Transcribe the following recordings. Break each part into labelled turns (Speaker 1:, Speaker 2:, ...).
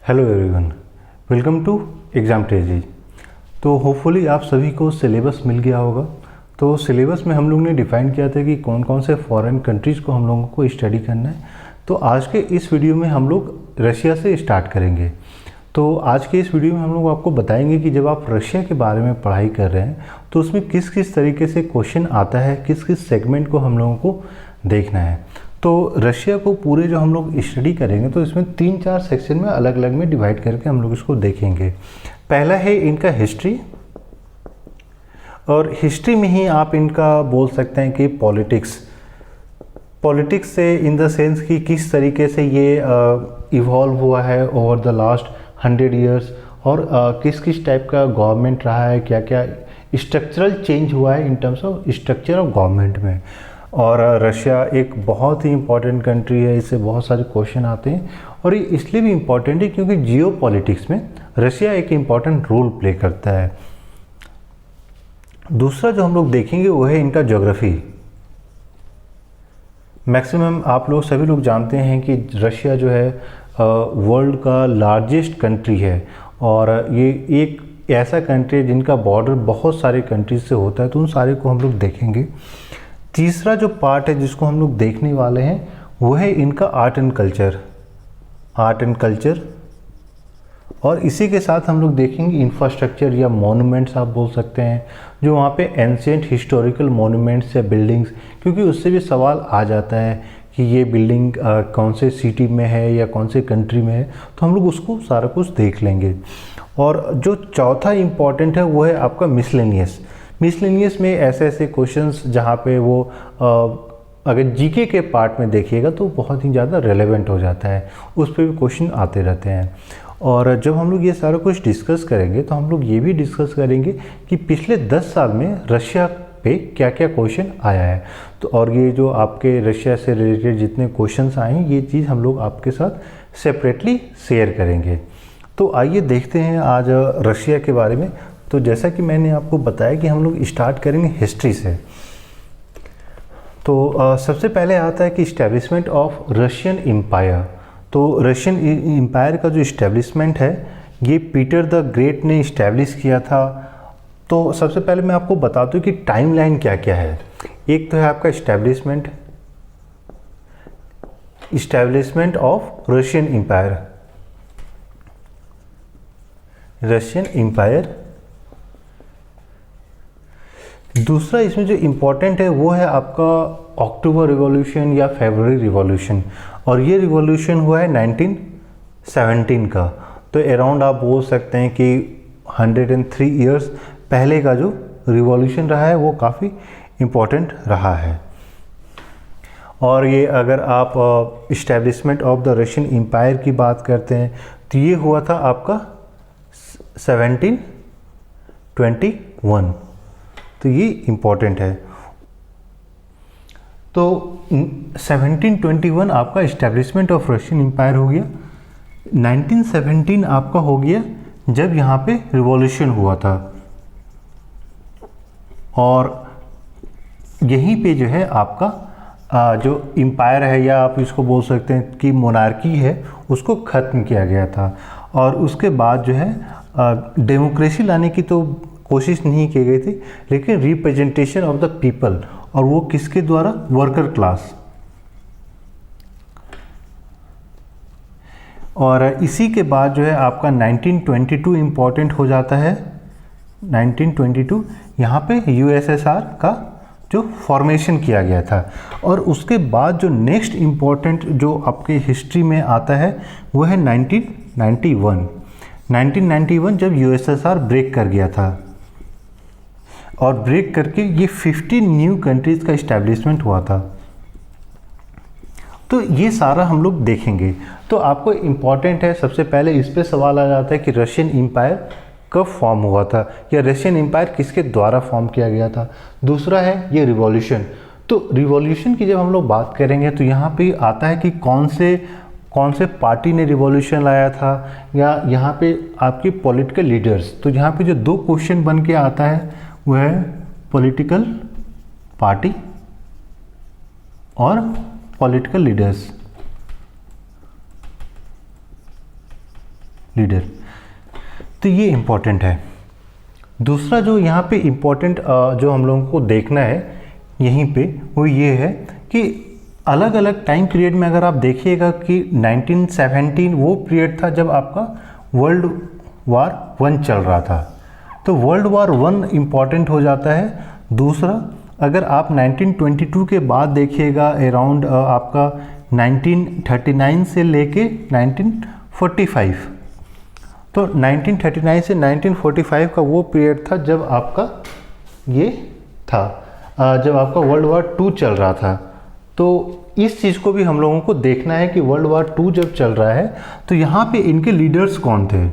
Speaker 1: Hello everyone, welcome to exam ट्रेजी। तो hopefully आप सभी को सिलेबस मिल गया होगा। तो सिलेबस में हम लोग ने डिफ़ाइन किया था कि कौन कौन से फॉरेन कंट्रीज़ को हम लोगों को स्टडी करना है। तो आज के इस वीडियो में हम लोग रशिया से स्टार्ट करेंगे। तो आज के इस वीडियो में हम लोग आपको बताएंगे कि जब आप रशिया के बारे में पढ़ाई कर रहे हैं तो उसमें किस किस तरीके से क्वेश्चन आता है, किस किस सेगमेंट को हम लोगों को देखना है। तो रशिया को पूरे जो हम लोग स्टडी करेंगे तो इसमें 3-4 सेक्शन में अलग अलग में डिवाइड करके हम लोग इसको देखेंगे। पहला है इनका हिस्ट्री, और हिस्ट्री में ही आप इनका बोल सकते हैं कि पॉलिटिक्स से इन द सेंस कि किस तरीके से ये इवॉल्व हुआ है ओवर द लास्ट 100 ईयर्स, और किस किस टाइप का गवर्नमेंट रहा है, क्या क्या स्ट्रक्चरल चेंज हुआ है in terms of structure of government में। और रशिया एक बहुत ही इम्पॉर्टेंट कंट्री है, इससे बहुत सारे क्वेश्चन आते हैं, और ये इसलिए भी इम्पॉर्टेंट है क्योंकि जियो पॉलिटिक्स में रशिया एक इम्पॉर्टेंट रोल प्ले करता है। दूसरा जो हम लोग देखेंगे वो है इनका ज्योग्राफी। मैक्सिमम आप लोग सभी लोग जानते हैं कि रशिया जो है वर्ल्ड का लार्जेस्ट कंट्री है, और ये एक ऐसा कंट्री है जिनका बॉर्डर बहुत सारे कंट्रीज से होता है, तो उन सारे को हम लोग देखेंगे। तीसरा जो पार्ट है जिसको हम लोग देखने वाले हैं वो है इनका आर्ट एंड कल्चर, और इसी के साथ हम लोग देखेंगे इंफ्रास्ट्रक्चर या मॉन्यूमेंट्स आप बोल सकते हैं, जो वहाँ पे एंशिएंट हिस्टोरिकल मॉन्यूमेंट्स या बिल्डिंग्स, क्योंकि उससे भी सवाल आ जाता है कि ये बिल्डिंग कौन से सिटी में है या कौन से कंट्री में है, तो हम लोग उसको सारा कुछ देख लेंगे। और जो चौथा इम्पॉर्टेंट है वो है आपका मिसलेनियस में ऐसे ऐसे क्वेश्चंस जहाँ पे वो अगर जीके के पार्ट में देखिएगा तो बहुत ही ज़्यादा रेलेवेंट हो जाता है, उस पर भी क्वेश्चन आते रहते हैं। और जब हम लोग ये सारा कुछ डिस्कस करेंगे तो हम लोग ये भी डिस्कस करेंगे कि पिछले 10 साल में रशिया पे क्या क्या क्वेश्चन आया है। तो और ये जो आपके रशिया से रिलेटेड जितने क्वेश्चंस आए हैं, ये चीज़ हम लोग आपके साथ सेपरेटली शेयर करेंगे। तो आइए देखते हैं आज रशिया के बारे में। तो जैसा कि मैंने आपको बताया कि हम लोग स्टार्ट करेंगे हिस्ट्री से। तो सबसे पहले आता है कि इस्टेब्लिशमेंट ऑफ रशियन एम्पायर। तो रशियन एम्पायर का जो इस्टेब्लिशमेंट है ये पीटर द ग्रेट ने इस्टेब्लिश किया था। तो सबसे पहले मैं आपको बता दूं कि टाइमलाइन क्या क्या है। एक तो है आपका इस्टेब्लिशमेंट ऑफ रशियन एम्पायर। दूसरा इसमें जो इम्पोर्टेंट है वो है आपका अक्टूबर रिवॉल्यूशन या फरवरी रिवॉल्यूशन, और ये रिवॉल्यूशन हुआ है 1917 का। तो अराउंड आप बोल सकते हैं कि 103 ईयर्स पहले का जो रिवॉल्यूशन रहा है वो काफ़ी इम्पोर्टेंट रहा है। और ये अगर आप establishment of the Russian empire की बात करते हैं तो ये हुआ था आपका 1721, तो ये इम्पॉर्टेंट है। तो 1721 आपका इस्टेब्लिशमेंट ऑफ रशियन एम्पायर हो गया। 1917 आपका हो गया जब यहाँ पे रिवॉल्यूशन हुआ था, और यहीं पे जो है आपका जो एम्पायर है या आप इसको बोल सकते हैं कि मोनार्की है उसको ख़त्म किया गया था। और उसके बाद जो है डेमोक्रेसी लाने की तो कोशिश नहीं की गई थी, लेकिन रिप्रेजेंटेशन ऑफ द पीपल, और वो किसके द्वारा, वर्कर क्लास। और इसी के बाद जो है आपका 1922 इम्पॉर्टेंट हो जाता है। 1922 यहाँ पे यूएसएसआर का जो फॉर्मेशन किया गया था। और उसके बाद जो नेक्स्ट इम्पॉर्टेंट जो आपके हिस्ट्री में आता है वो है 1991 जब यूएसएसआर ब्रेक कर गया था, और ब्रेक करके ये 15 न्यू कंट्रीज़ का इस्टेब्लिशमेंट हुआ था। तो ये सारा हम लोग देखेंगे। तो आपको इम्पॉर्टेंट है, सबसे पहले इस पे सवाल आ जाता है कि रशियन एम्पायर कब फॉर्म हुआ था, या रशियन एम्पायर किसके द्वारा फॉर्म किया गया था। दूसरा है ये रिवॉल्यूशन। तो रिवॉल्यूशन की जब हम लोग बात करेंगे तो यहाँ पे आता है कि कौन से पार्टी ने रिवॉल्यूशन लाया था, या यहाँ पे आपके पॉलिटिकल लीडर्स। तो यहाँ पे जो 2 क्वेश्चन बन के आता है वह है पॉलिटिकल पार्टी और पॉलिटिकल लीडर्स। लीडर। तो ये इम्पोर्टेंट है। दूसरा जो यहाँ पे इम्पोर्टेंट जो हम लोगों को देखना है यहीं पे वो ये है कि अलग अलग टाइम पीरियड में अगर आप देखिएगा कि 1917 वो पीरियड था जब आपका वर्ल्ड वार 1 चल रहा था, तो वर्ल्ड वार 1 इम्पॉर्टेंट हो जाता है। दूसरा अगर आप 1922 के बाद देखिएगा अराउंड आपका 1939 से लेके 1945, तो 1939 से 1945 का वो पीरियड था जब आपका ये था जब आपका वर्ल्ड वार 2 चल रहा था। तो इस चीज़ को भी हम लोगों को देखना है कि वर्ल्ड वार 2 जब चल रहा है तो यहाँ पे इनके लीडर्स कौन थे,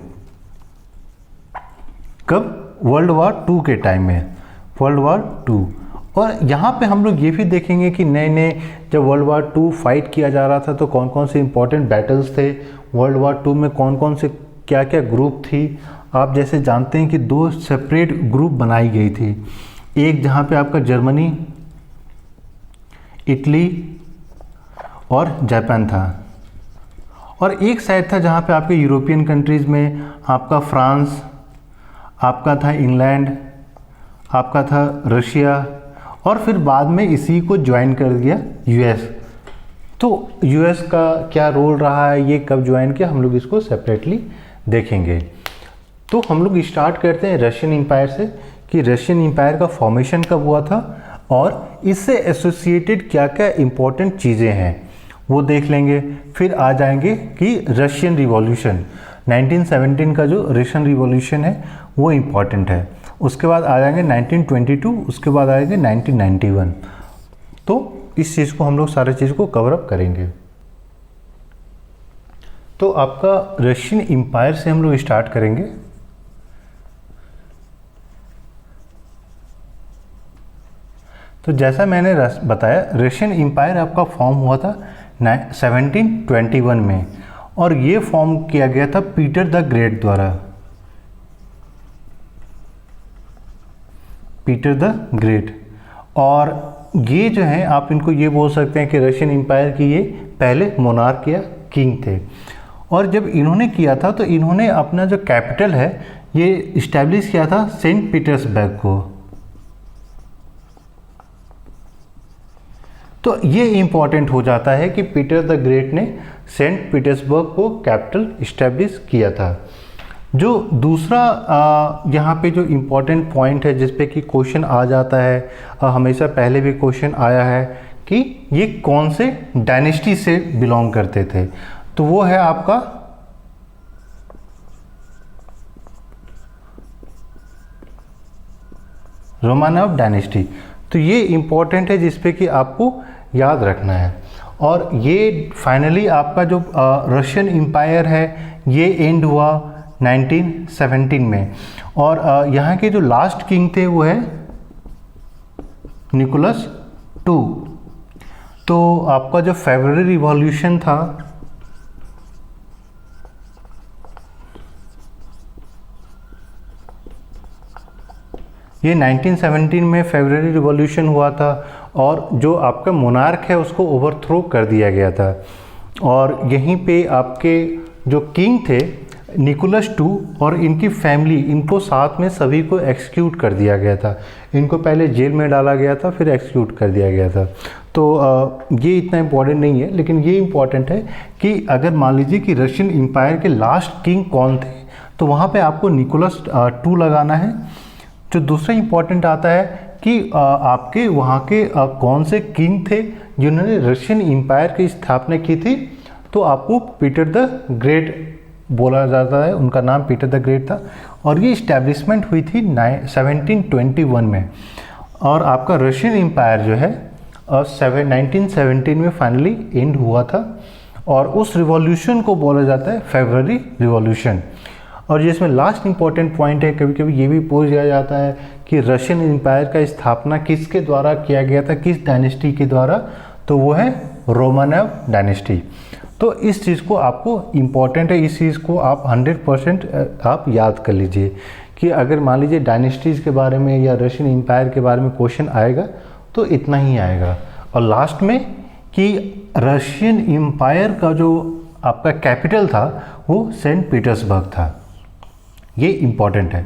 Speaker 1: कब, वर्ल्ड वार 2 के टाइम में, वर्ल्ड वार 2। और यहाँ पे हम लोग ये भी देखेंगे कि नए नए जब वर्ल्ड वार 2 फाइट किया जा रहा था तो कौन कौन से इंपॉर्टेंट बैटल्स थे, वर्ल्ड वार 2 में कौन कौन से क्या क्या ग्रुप थी। आप जैसे जानते हैं कि 2 सेपरेट ग्रुप बनाई गई थी, एक जहाँ पे आपका जर्मनी, इटली और जापान था, और एक साइड था जहाँ पे आपके यूरोपियन कंट्रीज़ में आपका फ्रांस, आपका था इंग्लैंड, आपका था रशिया, और फिर बाद में इसी को ज्वाइन कर दिया यूएस। तो यूएस का क्या रोल रहा है, ये कब ज्वाइन किया, हम लोग इसको सेपरेटली देखेंगे। तो हम लोग स्टार्ट करते हैं रशियन एम्पायर से कि रशियन एम्पायर का फॉर्मेशन कब हुआ था और इससे एसोसिएटेड क्या क्या इम्पोर्टेंट चीज़ें हैं वो देख लेंगे। फिर आ जाएंगे कि रशियन रिवॉल्यूशन 1917 का जो रशियन रिवॉल्यूशन है वो इम्पॉर्टेंट है। उसके बाद आ जाएंगे 1922, उसके बाद आएंगे 1991। तो इस चीज़ को हम लोग सारे चीज़ को कवर अप करेंगे। तो आपका रशियन एम्पायर से हम लोग स्टार्ट करेंगे। तो जैसा मैंने बताया रशियन एम्पायर आपका फॉर्म हुआ था 1721 में, और ये फॉर्म किया गया था पीटर द ग्रेट द्वारा, पीटर द ग्रेट। और ये जो है आप इनको ये बोल सकते हैं कि रशियन एम्पायर की ये पहले मोनार्क या किंग थे। और जब इन्होंने किया था तो इन्होंने अपना जो कैपिटल है ये इस्टेब्लिश किया था सेंट पीटर्सबर्ग को। तो ये इम्पॉर्टेंट हो जाता है कि पीटर द ग्रेट ने सेंट पीटर्सबर्ग को कैपिटल इस्टेब्लिश किया था। जो दूसरा यहाँ पे जो इम्पोर्टेंट पॉइंट है जिस पे कि क्वेश्चन आ जाता है, हमेशा पहले भी क्वेश्चन आया है कि ये कौन से डायनेस्टी से बिलोंग करते थे, तो वो है आपका रोमानोव डायनेस्टी। तो ये इम्पोर्टेंट है जिस पे कि आपको याद रखना है। और ये फाइनली आपका जो रशियन एम्पायर है ये एंड हुआ 1917 में। और यहाँ के जो लास्ट किंग थे वो है निकोलस II। तो आपका जो फेब्रुअरी रिवॉल्यूशन था ये 1917 में फेब्रुअरी रिवॉल्यूशन हुआ था, और जो आपका मोनार्क है उसको ओवरथ्रो कर दिया गया था। और यहीं पे आपके जो किंग थे निकोलस II और इनकी फैमिली, इनको साथ में सभी को एक्सक्यूट कर दिया गया था। इनको पहले जेल में डाला गया था फिर एक्सक्यूट कर दिया गया था। तो ये इतना इम्पोर्टेंट नहीं है, लेकिन ये इम्पोर्टेंट है कि अगर मान लीजिए कि रशियन एम्पायर के लास्ट किंग कौन थे तो वहाँ पे आपको निकोलस II लगाना है। जो दूसरा इम्पोर्टेंट आता है कि आपके वहाँ के कौन से किंग थे जिन्होंने रशियन एम्पायर की स्थापना की थी, तो आपको पीटर द ग्रेट बोला जाता है, उनका नाम पीटर द ग्रेट था। और ये इस्टेब्लिशमेंट हुई थी 1721 में। और आपका रशियन एम्पायर जो है 1917 में फाइनली एंड हुआ था, और उस रिवॉल्यूशन को बोला जाता है फेब्रुअरी रिवॉल्यूशन। और जिसमें लास्ट इंपॉर्टेंट पॉइंट है, कभी कभी ये भी पूछ दिया जाता है कि रशियन एम्पायर का स्थापना किसके द्वारा किया गया था, किस डायनेस्टी के द्वारा, तो वो है रोमानोव डायनेस्टी। तो इस चीज़ को आपको इम्पॉर्टेंट है, इस चीज़ को आप 100% आप याद कर लीजिए कि अगर मान लीजिए डायनेस्टीज़ के बारे में या रशियन एम्पायर के बारे में क्वेश्चन आएगा तो इतना ही आएगा। और लास्ट में कि रशियन एम्पायर का जो आपका कैपिटल था वो सेंट पीटर्सबर्ग था। ये इम्पॉर्टेंट है,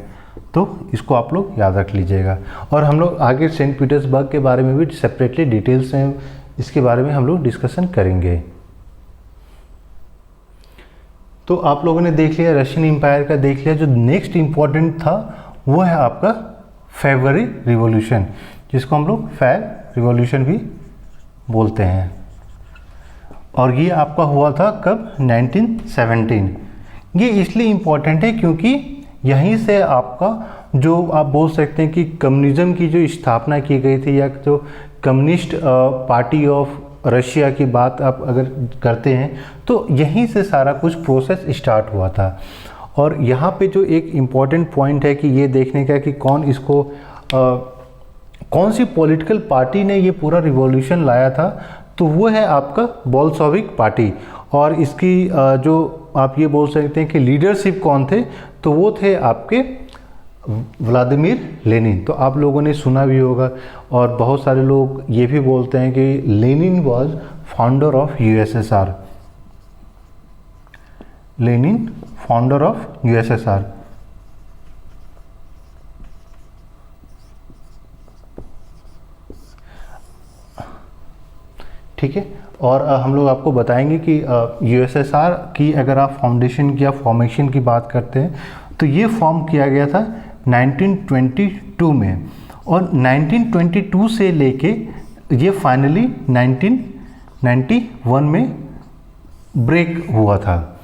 Speaker 1: तो इसको आप लोग याद रख लीजिएगा। और हम लोग आगे सेंट पीटर्सबर्ग के बारे में भी सेपरेटली डिटेल्स हैं, इसके बारे में हम लोग डिस्कशन करेंगे। तो आप लोगों ने देख लिया रशियन एम्पायर का, देख लिया। जो नेक्स्ट इम्पॉर्टेंट था वो है आपका फेब्रुअरी रिवॉल्यूशन, जिसको हम लोग फैब रिवॉल्यूशन भी बोलते हैं। और ये आपका हुआ था कब? 1917। ये इसलिए इम्पॉर्टेंट है क्योंकि यहीं से आपका जो आप बोल सकते हैं कि कम्युनिज्म की जो स्थापना की गई थी, या जो कम्युनिस्ट पार्टी ऑफ रशिया की बात आप अगर करते हैं, तो यहीं से सारा कुछ प्रोसेस स्टार्ट हुआ था। और यहाँ पे जो एक इम्पॉर्टेंट पॉइंट है कि ये देखने का कि कौन इसको कौन सी पॉलिटिकल पार्टी ने ये पूरा रिवॉल्यूशन लाया था, तो वो है आपका बोल्शेविक पार्टी। और इसकी जो आप ये बोल सकते हैं कि लीडरशिप कौन थे, तो वो थे आपके व्लादिमीर लेनिन। तो आप लोगों ने सुना भी होगा, और बहुत सारे लोग ये भी बोलते हैं कि Lenin was founder of USSR. Lenin founder of USSR. ठीक है। और हम लोग आपको बताएंगे कि यूएसएसआर की अगर आप फाउंडेशन की या फॉर्मेशन की बात करते हैं, तो ये फॉर्म किया गया था 1922 में, और 1922 से लेके ये फाइनली 1991 में ब्रेक हुआ था।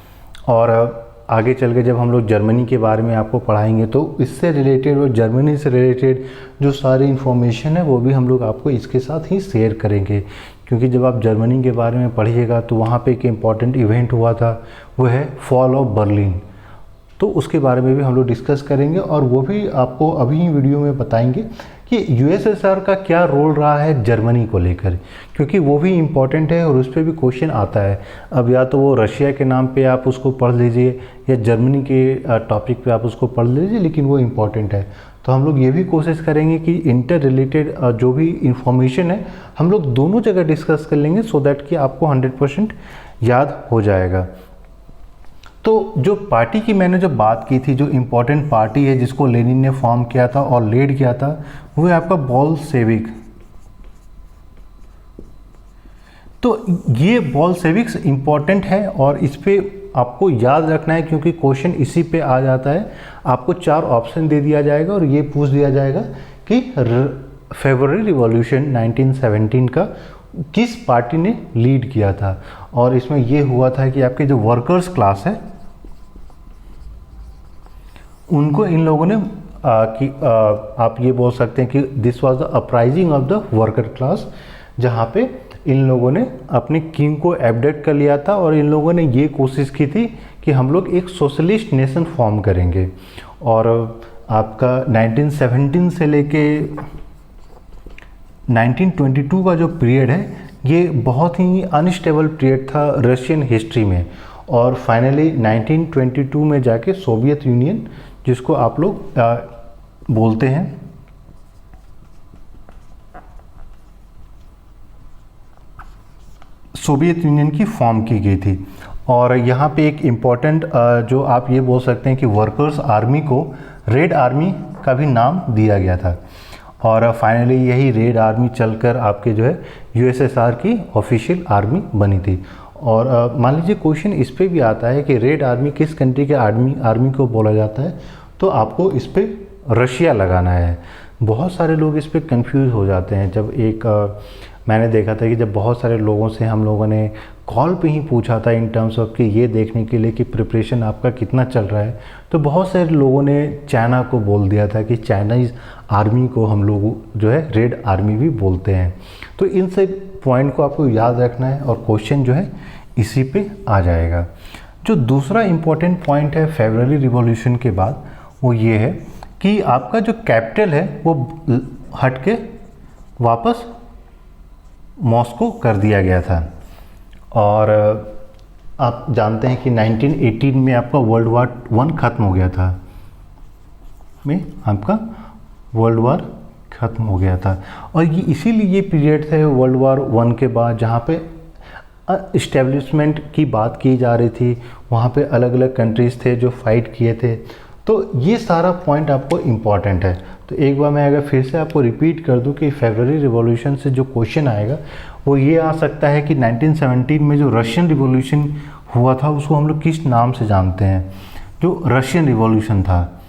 Speaker 1: और आगे चल के जब हम लोग जर्मनी के बारे में आपको पढ़ाएंगे, तो इससे रिलेटेड और जर्मनी से रिलेटेड जो सारी इन्फॉर्मेशन है वो भी हम लोग आपको इसके साथ ही शेयर करेंगे। क्योंकि जब आप जर्मनी के बारे में पढ़िएगा तो वहाँ पे एक इम्पॉर्टेंट इवेंट हुआ था, वो है फॉल ऑफ बर्लिन। तो उसके बारे में भी हम लोग डिस्कस करेंगे, और वो भी आपको अभी ही वीडियो में बताएंगे कि यूएसएसआर का क्या रोल रहा है जर्मनी को लेकर, क्योंकि वो भी इम्पॉर्टेंट है और उस पर भी क्वेश्चन आता है। अब या तो वो रशिया के नाम पे आप उसको पढ़ लीजिए, या जर्मनी के टॉपिक पे आप उसको पढ़ लीजिए, लेकिन वो इम्पॉर्टेंट है। तो हम लोग ये भी कोशिश करेंगे कि इंटर रिलेटेड जो भी इंफॉर्मेशन है हम लोग दोनों जगह डिस्कस कर लेंगे, सो दैट कि आपको 100% याद हो जाएगा। तो जो पार्टी की मैंने जो बात की थी, जो इम्पोर्टेंट पार्टी है जिसको लेनिन ने फॉर्म किया था और लीड किया था, वो है आपका बोल्शेविक। तो ये बोल्शेविक्स इम्पॉर्टेंट है और इस पे आपको याद रखना है, क्योंकि क्वेश्चन इसी पे आ जाता है। आपको 4 ऑप्शन दे दिया जाएगा और ये पूछ दिया जाएगा कि फेब्रुअरी रिवॉल्यूशन 1917 का किस पार्टी ने लीड किया था। और इसमें ये हुआ था कि आपके जो वर्कर्स क्लास है उनको इन लोगों ने आप ये बोल सकते हैं कि this was the uprising of the worker class, जहाँ पे इन लोगों ने अपने किंग को एब्डिकेट कर लिया था और इन लोगों ने ये कोशिश की थी कि हम लोग एक सोशलिस्ट नेशन फॉर्म करेंगे। और आपका 1917 से लेके 1922 का जो पीरियड है ये बहुत ही अनस्टेबल पीरियड था रशियन हिस्ट्री में। और फाइनली 1922 में जाके सोवियत यूनियन, जिसको आप लोग बोलते हैं सोवियत यूनियन की फॉर्म की गई थी। और यहाँ पे एक इम्पॉर्टेंट जो आप ये बोल सकते हैं कि वर्कर्स आर्मी को रेड आर्मी का भी नाम दिया गया था। और फाइनली यही रेड आर्मी चलकर आपके जो है यूएसएसआर की ऑफिशियल आर्मी बनी थी। और मान लीजिए क्वेश्चन इस पे भी आता है कि रेड आर्मी किस कंट्री के आर्मी को बोला जाता है, तो आपको इस पे रशिया लगाना है। बहुत सारे लोग इस पे कंफ्यूज हो जाते हैं। जब मैंने देखा था कि जब बहुत सारे लोगों से हम लोगों ने कॉल पे ही पूछा था इन टर्म्स ऑफ कि ये देखने के लिए कि प्रिपरेशन आपका कितना चल रहा है, तो बहुत सारे लोगों ने चाइना को बोल दिया था कि चाइनीज़ आर्मी को हम लोग जो है रेड आर्मी भी बोलते हैं। तो इन से पॉइंट को आपको याद रखना है और क्वेश्चन जो है इसी पे आ जाएगा। जो दूसरा इम्पोर्टेंट पॉइंट है फेब्रुअरी रिवॉल्यूशन के बाद, वो ये है कि आपका जो कैपिटल है वो हट के वापस मॉस्को कर दिया गया था। और आप जानते हैं कि 1918 में आपका वर्ल्ड वार 1 ख़त्म हो गया था, आपका वर्ल्ड वार ख़त्म हो गया था। और ये इसीलिए ये पीरियड था वर्ल्ड वार 1 के बाद, जहाँ पे इस्टेब्लिशमेंट की बात की जा रही थी, वहाँ पे अलग अलग कंट्रीज़ थे जो फाइट किए थे। तो ये सारा पॉइंट आपको इम्पॉर्टेंट है। तो एक बार मैं अगर फिर से आपको रिपीट कर दूं कि फरवरी रिवॉल्यूशन से जो क्वेश्चन आएगा वो ये आ सकता है कि 1917 में जो रशियन रिवॉल्यूशन हुआ था उसको हम लोग किस नाम से जानते हैं। जो रशियन रिवॉल्यूशन था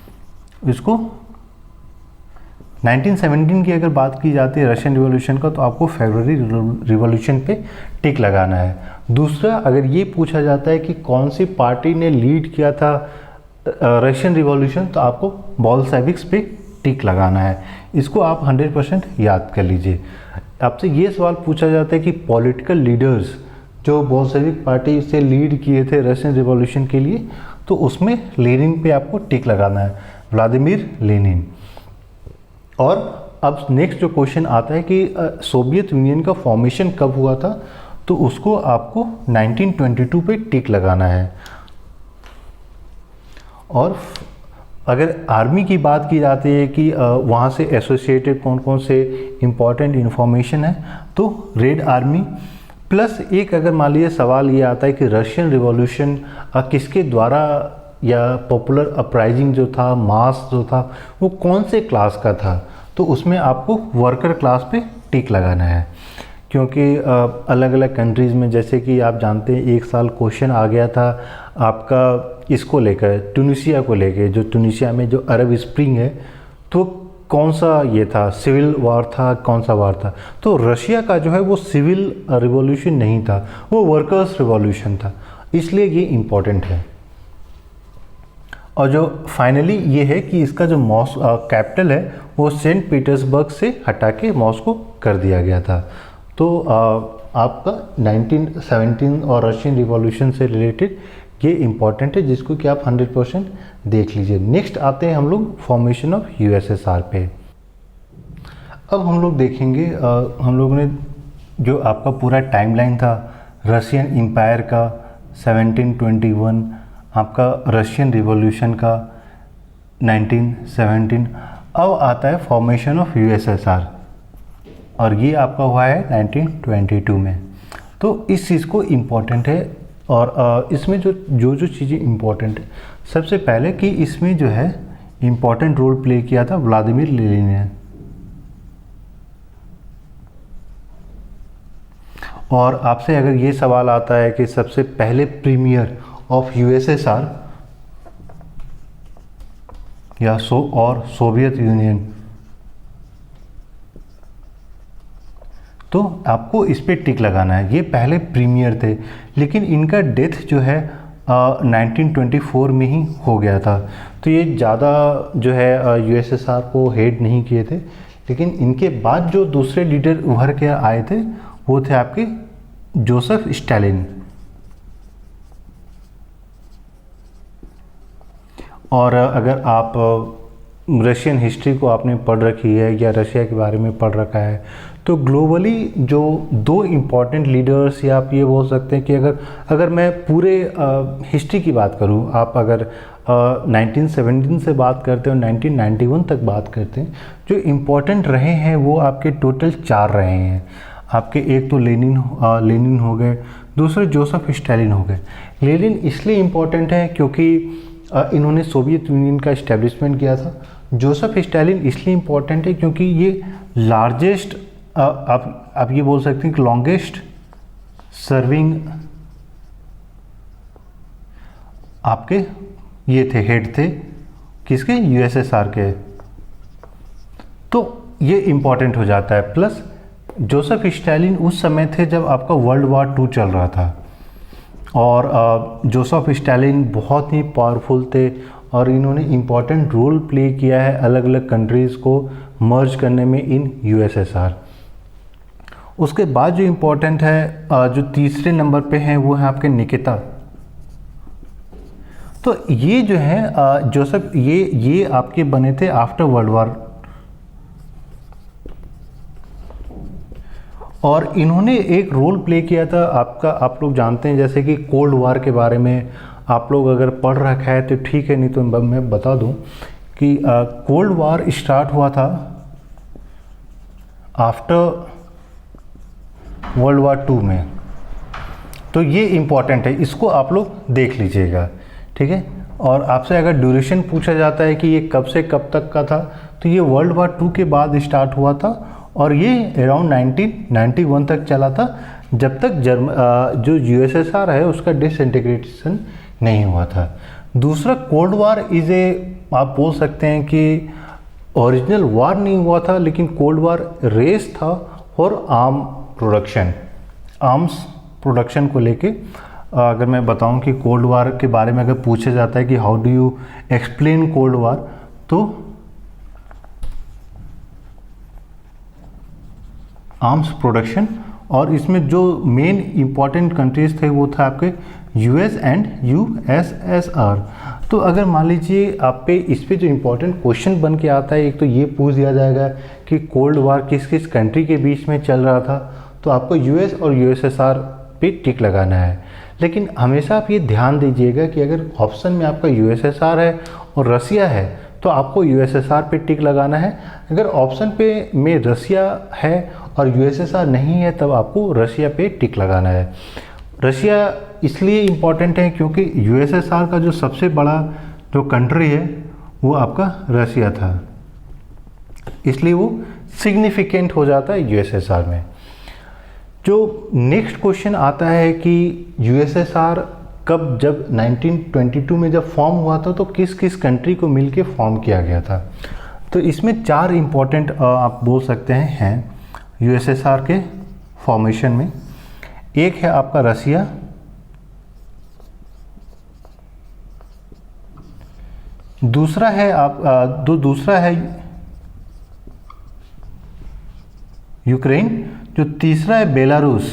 Speaker 1: इसको 1917 की अगर बात की जाती है रशियन रिवॉल्यूशन का, तो आपको फरवरी रिवॉल्यूशन पे टिक लगाना है। दूसरा, अगर ये पूछा जाता है कि कौन सी पार्टी ने लीड किया था रशियन रिवॉल्यूशन, तो आपको बोल्शेविक्स पे टिक लगाना है। इसको आप 100% याद कर लीजिए। आपसे ये सवाल पूछा जाता है कि पॉलिटिकल लीडर्स जो बोल्शेविक पार्टी से लीड किए थे रशियन रिवॉल्यूशन के लिए, तो उसमें लेनिन पे आपको टिक लगाना है, व्लादिमीर लेनिन। और अब नेक्स्ट जो क्वेश्चन आता है कि सोवियत यूनियन का फॉर्मेशन कब हुआ था, तो उसको आपको 1922 पे टिक लगाना है। और अगर आर्मी की बात की जाती है कि वहाँ से एसोसिएटेड कौन कौन से इम्पॉर्टेंट इन्फॉर्मेशन है, तो रेड आर्मी प्लस एक, अगर मान लीजिए सवाल ये आता है कि रशियन रिवॉल्यूशन किसके द्वारा या पॉपुलर अपराइजिंग जो था, मास जो था, वो कौन से क्लास का था, तो उसमें आपको वर्कर क्लास पे टिक लगाना है। क्योंकि अलग अलग कंट्रीज़ में, जैसे कि आप जानते हैं एक साल क्वेश्चन आ गया था आपका इसको लेकर, ट्यूनीशिया को लेकर, जो ट्यूनीशिया में जो अरब स्प्रिंग है, तो कौन सा ये था, सिविल वॉर था, कौन सा वॉर था, तो रशिया का जो है वो सिविल रिवॉल्यूशन नहीं था, वो वर्कर्स रिवॉल्यूशन था, इसलिए ये इम्पोर्टेंट है। और जो फाइनली ये है कि इसका जो कैपिटल है वो सेंट पीटर्सबर्ग से हटा के मॉस्को कर दिया गया था। तो आपका 1917 और रशियन रिवॉल्यूशन से रिलेटेड ये इम्पॉर्टेंट है, जिसको कि आप 100% देख लीजिए। नेक्स्ट आते हैं हम लोग फॉर्मेशन ऑफ यूएसएसआर पे। अब हम लोग देखेंगे, हम लोगों ने जो आपका पूरा टाइमलाइन था रशियन एम्पायर का 1721, आपका रशियन रिवॉल्यूशन का 1917, अब आता है फॉर्मेशन ऑफ यूएसएसआर, और ये आपका हुआ है 1922 में। तो इस चीज़ को इम्पॉर्टेंट है, और इसमें जो चीज़ें इम्पॉर्टेंट है, सबसे पहले कि इसमें जो है इम्पॉर्टेंट रोल प्ले किया था व्लादिमीर लेनिन ने। और आपसे अगर ये सवाल आता है कि सबसे पहले प्रीमियर ऑफ यूएसएसआर या सोवियत यूनियन, तो आपको इस पे टिक लगाना है। ये पहले प्रीमियर थे, लेकिन इनका डेथ जो है 1924 में ही हो गया था, तो ये ज़्यादा जो है यूएसएसआर को हेड नहीं किए थे। लेकिन इनके बाद जो दूसरे लीडर उभर के आए थे वो थे आपके जोसेफ स्टालिन। और अगर आप रशियन हिस्ट्री को आपने पढ़ रखी है या रशिया के बारे में पढ़ रखा है, तो ग्लोबली जो दो इम्पॉर्टेंट लीडर्स, या आप ये बोल सकते हैं कि अगर मैं पूरे हिस्ट्री की बात करूं, आप अगर 1917 से बात करते हैं और 1991 तक बात करते हैं, जो इम्पॉर्टेंट रहे हैं वो आपके टोटल 4 रहे हैं। आपके एक तो लेनिन हो गए, दूसरे जोसेफ स्टालिन हो गए। लेनिन इसलिए इम्पॉर्टेंट है क्योंकि इन्होंने सोवियत यूनियन का इस्टेब्लिशमेंट किया था। जोसेफ स्टालिन इसलिए इम्पॉर्टेंट है क्योंकि ये लार्जेस्ट, आप ये बोल सकते हैं कि लॉन्गेस्ट सर्विंग आपके ये थे, हेड थे किसके, यूएसएसआर के। तो ये इम्पॉर्टेंट हो जाता है। प्लस जोसेफ स्टालिन उस समय थे जब आपका वर्ल्ड वॉर 2 चल रहा था, और जोसेफ स्टालिन बहुत ही पावरफुल थे, और इन्होंने इम्पॉर्टेंट रोल प्ले किया है अलग अलग कंट्रीज़ को मर्ज करने में इन यूएसएसआर। उसके बाद जो इम्पोर्टेंट है, जो तीसरे नंबर पे है, वो है आपके निकिता। तो ये जो है जोसेफ, ये आपके बने थे आफ्टर वर्ल्ड वॉर, और इन्होंने एक रोल प्ले किया था आपका, आप लोग जानते हैं जैसे कि कोल्ड वॉर के बारे में आप लोग अगर पढ़ रखा है तो ठीक है, नहीं तो मैं बता दूं कि कोल्ड वॉर स्टार्ट हुआ था आफ्टर वर्ल्ड वॉर 2 में, तो ये इम्पॉर्टेंट है, इसको आप लोग देख लीजिएगा, ठीक है। और आपसे अगर ड्यूरेशन पूछा जाता है कि ये कब से कब तक का था, तो ये वर्ल्ड वार 2 के बाद स्टार्ट हुआ था और ये अराउंड 1991 तक चला था, जब तक जो यूएसएसआर है उसका डिसइंटीग्रेशन नहीं हुआ था। दूसरा, कोल्ड वार आप बोल सकते हैं कि ओरिजिनल वार नहीं हुआ था, लेकिन कोल्ड वार रेस था और आर्म्स प्रोडक्शन को लेके। अगर मैं बताऊं कि कोल्ड वार के बारे में अगर पूछा जाता है कि how do you explain cold war, तो आर्म्स प्रोडक्शन, और इसमें जो मेन इंपॉर्टेंट कंट्रीज थे वो था आपके यूएस एंड यूएसएसआर। तो अगर मान लीजिए आप पे इस पे जो इम्पोर्टेंट क्वेश्चन बन के आता है, एक तो ये पूछ दिया जाएगा कि कोल्ड वार किस किस कंट्री के बीच में चल रहा था, तो आपको यूएस और यूएसएसआर पे टिक लगाना है। लेकिन हमेशा आप ये ध्यान दीजिएगा कि अगर ऑप्शन में आपका यूएसएसआर है और रसिया है तो आपको यूएसएसआर पे टिक लगाना है। अगर ऑप्शन पे में रसिया है और यूएसएसआर नहीं है तब आपको रसिया पे टिक लगाना है। रसिया इसलिए इम्पॉर्टेंट है क्योंकि यूएसएसआर का जो सबसे बड़ा जो कंट्री है वो आपका रसिया था, इसलिए वो सिग्निफिकेंट हो जाता है यूएसएसआर में। जो नेक्स्ट क्वेश्चन आता है कि यूएसएसआर कब, जब 1922 में जब फॉर्म हुआ था तो किस किस कंट्री को मिलके फॉर्म किया गया था। तो इसमें 4 इम्पॉर्टेंट आप बोल सकते हैं यूएसएसआर के फॉर्मेशन में। एक है आपका रसिया, दूसरा है यूक्रेन, जो तीसरा है बेलारूस,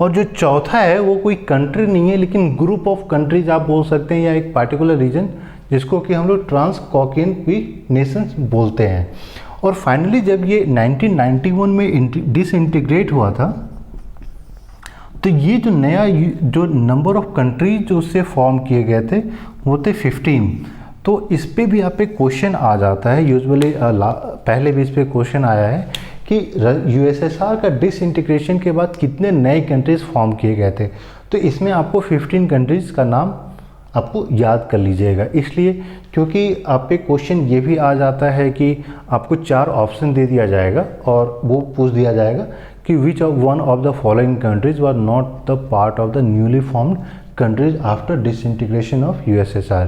Speaker 1: और जो चौथा है वो कोई कंट्री नहीं है लेकिन ग्रुप ऑफ कंट्रीज आप बोल सकते हैं, या एक पार्टिकुलर रीजन जिसको कि हम लोग ट्रांस कॉकेनियन नेशंस बोलते हैं। और फाइनली जब ये 1991 में डिसइंटीग्रेट हुआ था तो ये जो नया जो नंबर ऑफ कंट्रीज जो उससे फॉर्म किए गए थे वो थे 15। तो इस पे भी आप एक क्वेश्चन आ जाता है, यूजुअली पहले भी इस पे क्वेश्चन आया है कि यूएसएसआर का डिसइंटीग्रेशन के बाद कितने नए कंट्रीज फॉर्म किए गए थे। तो इसमें आपको 15 कंट्रीज का नाम आपको याद कर लीजिएगा, इसलिए क्योंकि आप पे क्वेश्चन ये भी आ जाता है कि आपको 4 ऑप्शन दे दिया जाएगा और वो पूछ दिया जाएगा कि which one of the following countries were not the part of the newly formed countries after disintegration of USSR.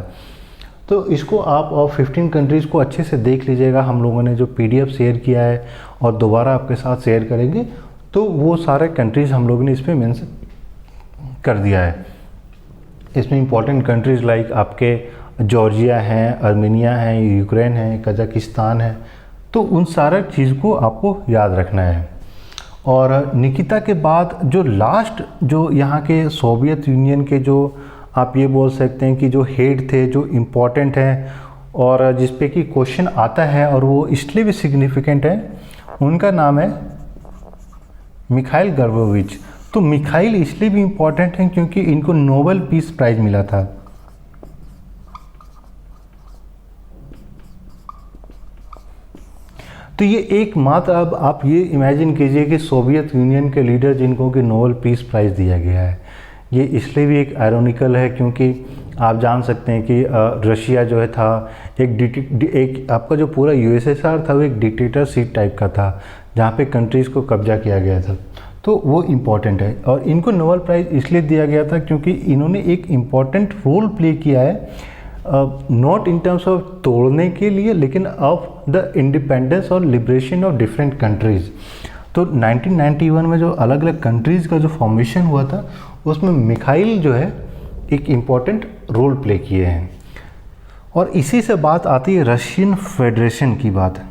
Speaker 1: तो इसको आप 15 कंट्रीज़ को अच्छे से देख लीजिएगा। हम लोगों ने जो पीडीएफ शेयर किया है और दोबारा आपके साथ शेयर करेंगे तो वो सारे कंट्रीज़ हम लोगों ने इसमें मेंशन कर दिया है। इसमें इंपॉर्टेंट कंट्रीज़ लाइक आपके जॉर्जिया हैं, अर्मेनिया है, यूक्रेन है, कजाकिस्तान है, तो उन सारा चीज़ को आपको याद रखना है। और निकिता के बाद जो लास्ट जो यहाँ के सोवियत यूनियन के जो आप ये बोल सकते हैं कि जो हेड थे, जो इम्पोर्टेंट हैं और जिस पे कि क्वेश्चन आता है और वो इसलिए भी सिग्निफिकेंट है, उनका नाम है मिखाइल गर्बोविच। तो मिखाइल इसलिए भी इम्पोर्टेंट हैं क्योंकि इनको नोबेल पीस प्राइज मिला था। तो ये एकमात्र, अब आप ये इमेजिन कीजिए कि सोवियत यूनियन के लीडर जिनको कि नोबेल पीस प्राइज़ दिया गया है, ये इसलिए भी एक आयरोनिकल है क्योंकि आप जान सकते हैं कि रशिया जो है था एक आपका जो पूरा यूएसएसआर था वो एक डिक्टेटरशिप टाइप का था जहाँ पे कंट्रीज़ को कब्जा किया गया था। तो वो इम्पॉर्टेंट है और इनको नोबेल प्राइज़ इसलिए दिया गया था क्योंकि इन्होंने एक इम्पॉर्टेंट रोल प्ले किया है, नॉट इन टर्म्स ऑफ तोड़ने के लिए लेकिन ऑफ द इंडिपेंडेंस और लिबरेशन ऑफ डिफरेंट कंट्रीज़। तो 1991 में जो अलग अलग कंट्रीज़ का जो फॉर्मेशन हुआ था उसमें मिखाइल जो है एक इम्पॉर्टेंट रोल प्ले किए हैं। और इसी से बात आती है रशियन फेडरेशन की बात।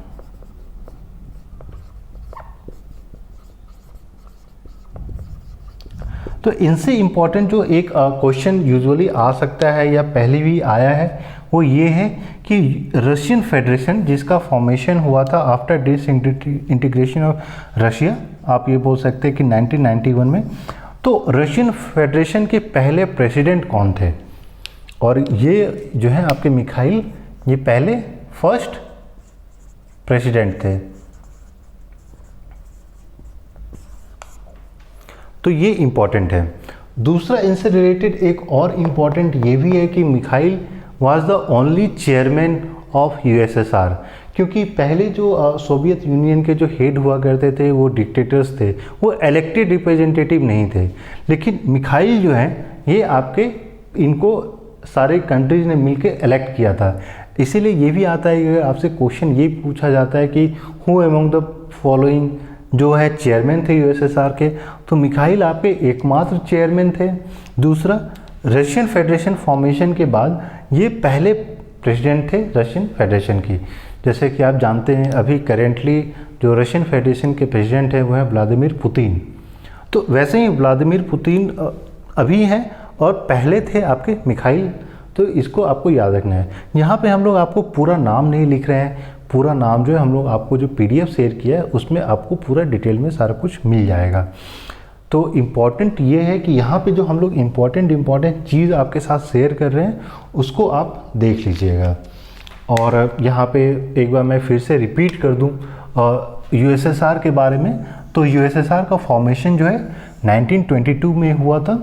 Speaker 1: तो इनसे इम्पॉर्टेंट जो एक क्वेश्चन यूजुअली आ सकता है या पहले भी आया है वो ये है कि रशियन फेडरेशन जिसका फॉर्मेशन हुआ था आफ्टर डिसइंटीग्रेशन ऑफ रशिया, आप ये बोल सकते हैं कि 1991 में, तो रशियन फेडरेशन के पहले प्रेसिडेंट कौन थे? और ये जो है आपके मिखाइल, ये पहले फर्स्ट प्रेसिडेंट थे। तो ये इम्पॉर्टेंट है। दूसरा इनसे रिलेटेड एक और इम्पॉर्टेंट ये भी है कि Mikhail was the only chairman of USSR, क्योंकि पहले जो सोवियत यूनियन के जो हेड हुआ करते थे वो डिक्टेटर्स थे, वो इलेक्टेड रिप्रेजेंटेटिव नहीं थे। लेकिन मिखाइल जो है ये आपके इनको सारे कंट्रीज ने मिलकर इलेक्ट किया था। इसीलिए ये भी आता है कि आपसे क्वेश्चन ये पूछा जाता है कि हु अमंग द फॉलोइंग जो है चेयरमैन थे यूएसएसआर के, तो मिखाइल आपके एकमात्र चेयरमैन थे। दूसरा, रशियन फेडरेशन फॉर्मेशन के बाद ये पहले प्रेसिडेंट थे रशियन फेडरेशन की। जैसे कि आप जानते हैं अभी करेंटली जो रशियन फेडरेशन के प्रेसिडेंट हैं वो हैं व्लादिमीर पुतिन। तो वैसे ही व्लादिमीर पुतिन अभी हैं और पहले थे आपके मिखाइल, तो इसको आपको याद रखना है। यहाँ पे हम लोग आपको पूरा नाम नहीं लिख रहे हैं, पूरा नाम जो है हम लोग आपको जो PDF शेयर किया है उसमें आपको पूरा डिटेल में सारा कुछ मिल जाएगा। तो इम्पॉर्टेंट ये है कि यहाँ पे जो हम लोग इम्पॉर्टेंट चीज़ आपके साथ शेयर कर रहे हैं उसको आप देख लीजिएगा। और यहाँ पे एक बार मैं फिर से रिपीट कर दूँ USSR के बारे में, तो USSR का फॉर्मेशन जो है 1922 में हुआ था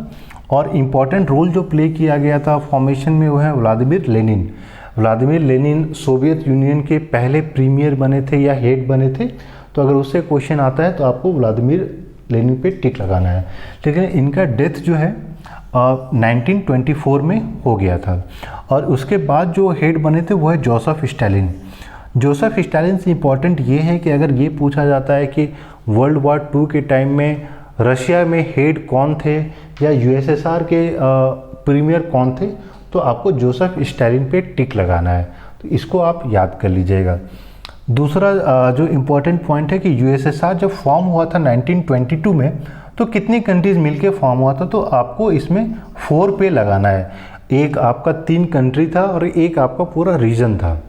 Speaker 1: और इम्पॉर्टेंट रोल जो प्ले किया गया था फॉर्मेशन में वो है Vladimir Lenin. Vladimir Lenin Soviet union के पहले प्रीमियर बने थे या हेड बने थे, तो अगर उससे क्वेश्चन आता है तो आपको व्लादिमीर लेनिन पे टिक लगाना है। लेकिन इनका डेथ जो है 1924 में हो गया था और उसके बाद जो हेड बने थे वो है जोसेफ स्टालिन। जोसेफ स्टालिन से इम्पॉर्टेंट ये है कि अगर ये पूछा जाता है कि वर्ल्ड वॉर 2 के टाइम में रशिया में हेड कौन थे या USSR के प्रीमियर कौन थे, तो आपको जोसेफ स्टालिन पे टिक लगाना है। तो इसको आप याद कर लीजिएगा। दूसरा जो इम्पोर्टेंट पॉइंट है कि USSR जब फॉर्म हुआ था 1922 में, तो कितनी कंट्रीज़ मिलके फॉर्म हुआ था, तो आपको इसमें 4 पे लगाना है। एक आपका 3 कंट्री था और एक आपका पूरा रीजन था,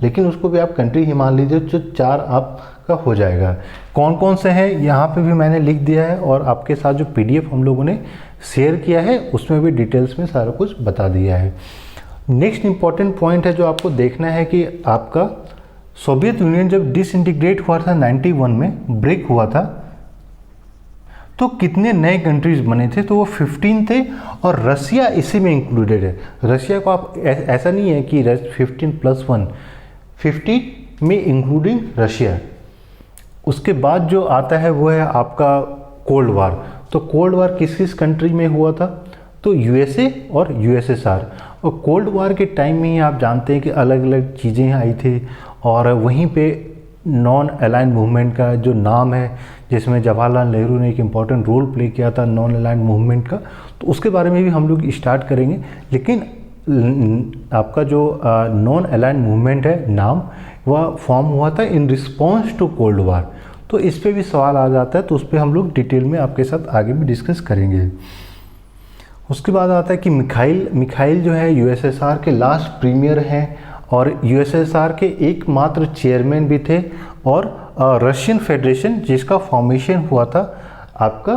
Speaker 1: लेकिन उसको भी आप कंट्री ही मान लीजिए, जो 4 आपका हो जाएगा। कौन कौन से हैं यहाँ पे भी मैंने लिख दिया है और आपके साथ जो PDF हम लोगों ने शेयर किया है उसमें भी डिटेल्स में सारा कुछ बता दिया है। नेक्स्ट इम्पॉर्टेंट पॉइंट है जो आपको देखना है कि आपका सोवियत यूनियन जब डिसइंटीग्रेट हुआ था 91 में, ब्रेक हुआ था, तो कितने नए कंट्रीज बने थे, तो वो 15 थे और रसिया इसी में इंक्लूडेड है। रसिया को आप ऐसा नहीं है कि 15+1, 15 में इंक्लूडिंग रशिया। उसके बाद जो आता है वो है आपका कोल्ड वार। तो कोल्ड वार किस किस कंट्री में हुआ था, तो USA और USSR। और कोल्ड वार के टाइम में ही आप जानते हैं कि अलग अलग चीज़ें आई थी और वहीं पे नॉन अलाइन मूवमेंट का जो नाम है, जिसमें जवाहरलाल नेहरू ने एक इम्पॉर्टेंट रोल प्ले किया था नॉन अलाइन मूवमेंट का, तो उसके बारे में भी हम लोग स्टार्ट करेंगे। लेकिन आपका जो नॉन अलाइन मूवमेंट है नाम, वह फॉर्म हुआ था in response to cold war. तो इस पे भी सवाल आ जाता है, तो उस पर हम लोग डिटेल में आपके साथ आगे भी डिस्कस करेंगे। उसके बाद आता है कि मिखाइल जो है USSR के लास्ट प्रीमियर हैं और USSR के एकमात्र चेयरमैन भी थे और रशियन फेडरेशन जिसका फॉर्मेशन हुआ था आपका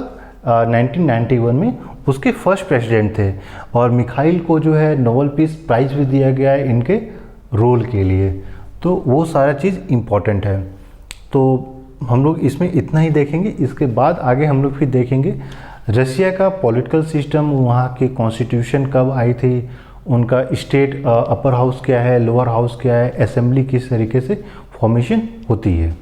Speaker 1: 1991 में, उसके फर्स्ट प्रेसिडेंट थे। और मिखाइल को जो है नोबेल पीस प्राइज़ भी दिया गया है इनके रोल के लिए। तो वो सारा चीज़ इम्पॉर्टेंट है। तो हम लोग इसमें इतना ही देखेंगे। इसके बाद आगे हम लोग फिर देखेंगे रसिया का पॉलिटिकल सिस्टम, वहाँ की कॉन्स्टिट्यूशन कब आई थी, उनका स्टेट अपर हाउस क्या है, लोअर हाउस क्या है, असेंबली किस तरीके से फॉर्मेशन होती है।